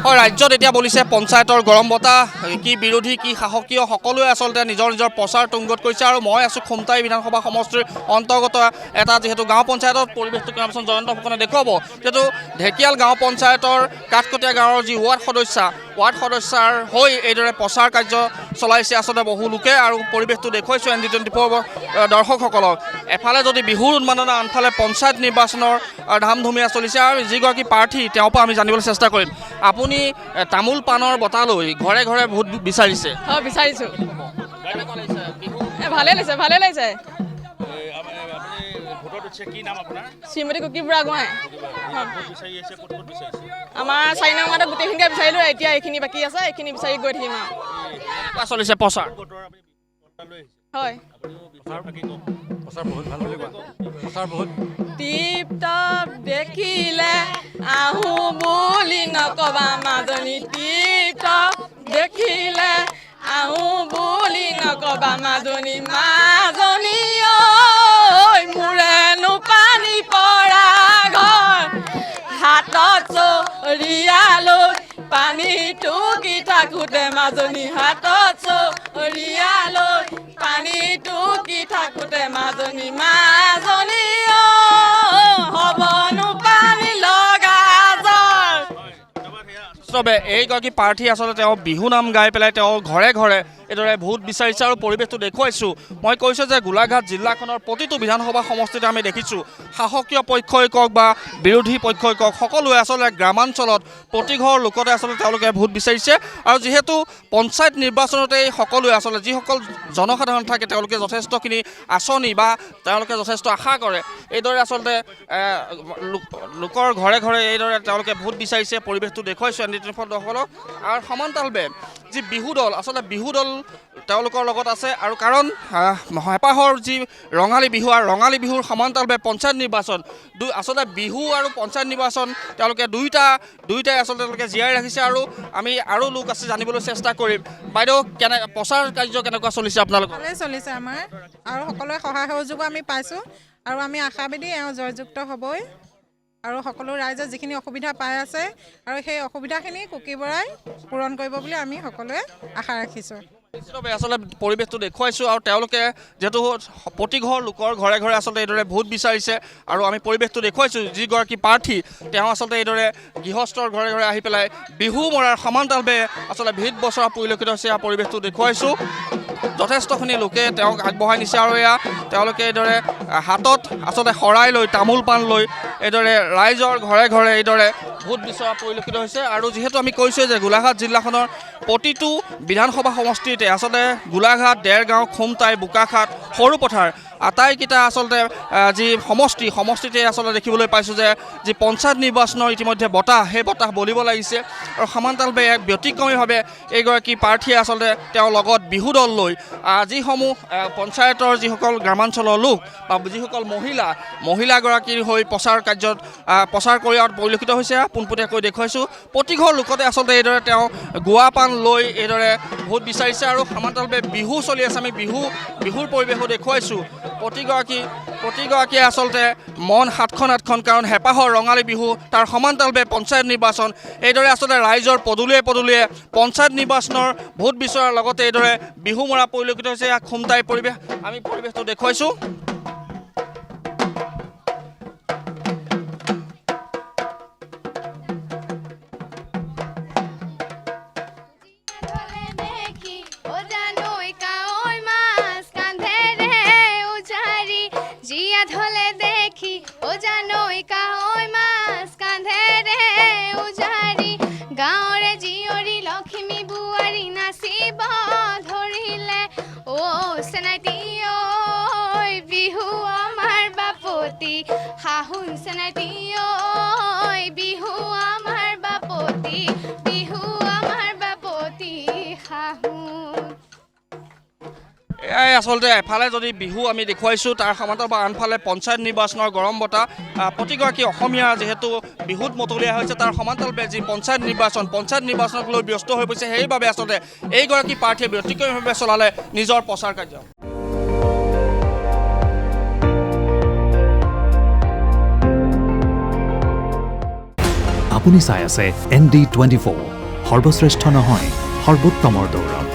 হয়, ৰাজ্যত এতিয়া বলিছে পঞ্চায়তৰ গৰম বতাহ। কি বিৰোধী কি শাসকীয় সকলোৱে আচলতে নিজৰ নিজৰ প্ৰচাৰ তুংগত কৰিছে। আৰু মই আছোঁ খুমটাই বিধানসভা সমষ্টিৰ অন্তৰ্গত এটা যিহেতু গাঁও পঞ্চায়তত পৰিৱেশটো কেনেকুৱা জয়ন্ত ফুকনে দেখুৱাব। যিহেতু ঢেকিয়াল গাঁও পঞ্চায়তৰ কাঠকটীয়া গাঁৱৰ যি ৱাৰ্ড সদস্যাৰ হৈ এইদৰে প্ৰচাৰ কাৰ্য চলাইছে আচলতে বহু লোকে। আৰু পৰিৱেশটো দেখুৱাইছোঁ ND24 দৰ্শকসকলক। এফালে যদি বিহুৰ উন্মাদনা, আনফালে পঞ্চায়ত নিৰ্বাচনৰ ধামধুমীয়া চলিছে। আৰু যিগৰাকী প্ৰাৰ্থী তেওঁৰ পৰা আমি জানিবলৈ চেষ্টা কৰিম। আপুনি তামোল পাণৰ বঁটা লৈ ঘৰে ঘৰে ভোট বিচাৰিছে। হয়, বিচাৰিছোঁ। ভালে লাগিছে। শ্ৰীমতী কুকি বুঢ়া গোহাঁই। আমাৰ 4 নং ৱাৰ্ডত গোটেইখিনিকে বিচাৰিলোঁ, এতিয়া এইখিনি বাকী আছে, এইখিনি বিচাৰি গৈ থাকিম আৰু। চলিছে প্ৰচাৰ? হয়, টিপ টপ দেখিলে আহোঁ বুলি নকবা মাজনী, টিপ টপ দেখিলে আহোঁ বুলি নকবা মাজনী, মাজনী ঐ মোৰেনো পানী পৰা ঘৰ, হাতত চৰিয়ালৈ পানী টুকি থাকোঁতে মাজনী, হাতত চৰিয়ালৈ পানী টুকি থাকোঁতে মাজনী, মাজনী হ'বনো পানী লগা জ্বৰ। এইগৰাকী প্ৰাৰ্থী আচলতে তেওঁ বিহু নাম গাই পেলাই তেওঁ ঘৰে ঘৰে এইদৰে ভোট বিচাৰিছে আৰু পৰিৱেশটো দেখুৱাইছোঁ। মই কৈছোঁ যে গোলাঘাট জিলাখনৰ প্ৰতিটো বিধানসভা সমষ্টিতে আমি দেখিছোঁ শাসকীয় পক্ষই কওক বা বিৰোধী পক্ষই কওক, সকলোৱে আচলতে গ্ৰামাঞ্চলত প্ৰতি ঘৰ লোকতে আচলতে তেওঁলোকে ভোট বিচাৰিছে। আৰু যিহেতু পঞ্চায়ত নিৰ্বাচনতেই সকলোৱে আচলতে যিসকল জনসাধাৰণ থাকে তেওঁলোকে যথেষ্টখিনি আঁচনি বা তেওঁলোকে যথেষ্ট আশা কৰে। এইদৰে আচলতে লোকৰ ঘৰে ঘৰে এইদৰে তেওঁলোকে ভোট বিচাৰিছে। পৰিৱেশটো দেখুৱাইছোঁ ND24 দৰ্শকসকলক। আৰু সমান্তৰালভাৱে যি বিহু দল, আচলতে বিহু দল তেওঁলোকৰ লগত আছে। আৰু কাৰণ হেঁপাহৰ যি ৰঙালী বিহু, আৰু ৰঙালী বিহুৰ সমান্তৰালভাৱে পঞ্চায়ত নিৰ্বাচন, আচলতে বিহু আৰু পঞ্চায়ত নিৰ্বাচন তেওঁলোকে দুয়োটাই আচলতে তেওঁলোকে জীয়াই ৰাখিছে। আৰু আমি আৰু লোক আছে জানিবলৈ চেষ্টা কৰিম। বাইদেউ, প্ৰচাৰ কাৰ্য কেনেকুৱা চলিছে আপোনালোকৰ? ভালেই চলিছে আমাৰ, আৰু সকলোৱে সহায় সহযোগো আমি পাইছোঁ। আৰু আমি আশাবাদী এওঁ জয়যুক্ত হ'বই। আৰু সকলো ৰাইজে যিখিনি অসুবিধা পাই আছে আৰু সেই অসুবিধাখিনি কুকি বৰাই পূৰণ কৰিব বুলি আমি সকলোৱে আশা ৰাখিছোঁ। আচলতে পৰিৱেশটো দেখুৱাইছোঁ। আৰু তেওঁলোকে যিহেতু প্ৰতি ঘৰ লোকৰ ঘৰে ঘৰে আচলতে এইদৰে ভোট বিচাৰিছে। আৰু আমি পৰিৱেশটো দেখুৱাইছোঁ যিগৰাকী প্ৰাৰ্থী তেওঁ আচলতে এইদৰে গৃহস্থৰ ঘৰে ঘৰে আহি পেলাই বিহু মৰাৰ সমান্তৰালভাৱে আচলতে ভিত বছৰা পৰিলক্ষিত হৈছে। পৰিৱেশটো দেখুৱাইছোঁ। যথেষ্টখিনি লোকে তেওঁক আগবঢ়াই নিছে। আৰু এয়া তেওঁলোকে এইদৰে হাতত আচলতে শৰাই লৈ তামোল পাণ লৈ এইদৰে ৰাইজৰ ঘৰে ঘৰে এইদৰে ভোট বিচৰা পৰিলক্ষিত হৈছে। আৰু যিহেতু আমি কৈছোঁ যে গোলাঘাট জিলাখনৰ প্ৰতিটো বিধানসভা সমষ্টিতে আচলতে গোলাঘাট, দেৰগাঁও, খুমটাই, বোকাখাট, সৰুপথাৰ আটাইকেইটা আচলতে যি সমষ্টিতে আচলতে দেখিবলৈ পাইছোঁ যে যি পঞ্চায়ত নিৰ্বাচনৰ ইতিমধ্যে বতাহ, সেই বতাহ বলিব লাগিছে। আৰু সমান্তৰালভাৱে এক ব্যতিক্ৰমীভাৱে এইগৰাকী প্ৰাৰ্থীয়ে আচলতে তেওঁৰ লগত বিহু দল লৈ যিসমূহ পঞ্চায়তৰ যিসকল গ্ৰামাঞ্চলৰ লোক বা যিসকল মহিলাগৰাকীৰ হৈ প্ৰচাৰ কাৰ্যত প্ৰচাৰ কৰি পৰিলক্ষিত হৈছে। পোনপটীয়াকৈ দেখুৱাইছোঁ প্ৰতি ঘৰ লোকতে আচলতে এইদৰে তেওঁ গুৱা পাণ লৈ এইদৰে ভোট বিচাৰিছে। আৰু সমান্তৰালভাৱে বিহু চলি আছে, আমি বিহুৰ পৰিৱেশো দেখুৱাইছোঁ। প্ৰতিগৰাকীয়ে আচলতে মন সাতখন আঠখন, কাৰণ হেঁপাহৰ ৰঙালী বিহু, তাৰ সমান্তৰালভাৱে পঞ্চায়ত নিৰ্বাচন। এইদৰে আচলতে ৰাইজৰ পদূলিয়ে পদূলিয়ে পঞ্চায়ত নিৰ্বাচনৰ ভোট বিচৰাৰ লগতে এইদৰে বিহু মৰা পৰিলক্ষিত হৈছে। ইয়াক খুমটাই পৰিৱেশ, আমি পৰিৱেশটো দেখুৱাইছোঁ। গাঁৱৰে জীয়ৰী লক্ষ্মী বোৱাৰী নাচিব ধৰিলে, অ' চেনাইটি ঐ বিহু আমাৰ বাপতি, শাহুন চেনাইটি ঐ বিহু আমাৰ বাপতি, বিহু আমাৰ বাপতি শাহুন। এয়াই আচলতে এফালে যদি বিহু আমি দেখুৱাইছোঁ, তাৰ সমান্তৰাল বা আনফালে পঞ্চায়ত নিৰ্বাচনৰ গৰম বতাহ। প্ৰতিগৰাকী অসমীয়া যিহেতু বিহুত মতলীয়া হৈছে, তাৰ সমান্তৰালভাৱে যি পঞ্চায়ত নিৰ্বাচনক লৈ ব্যস্ত হৈ পৰিছে। সেইবাবে আচলতে এইগৰাকী প্ৰাৰ্থীয়ে ব্যতিক্ৰমীভাৱে চলালে নিজৰ প্ৰচাৰ কাৰ্য। আপুনি চাই আছে ND24 সৰ্বশ্ৰেষ্ঠ নহয় সৰ্বোত্তমৰ দৌৰত।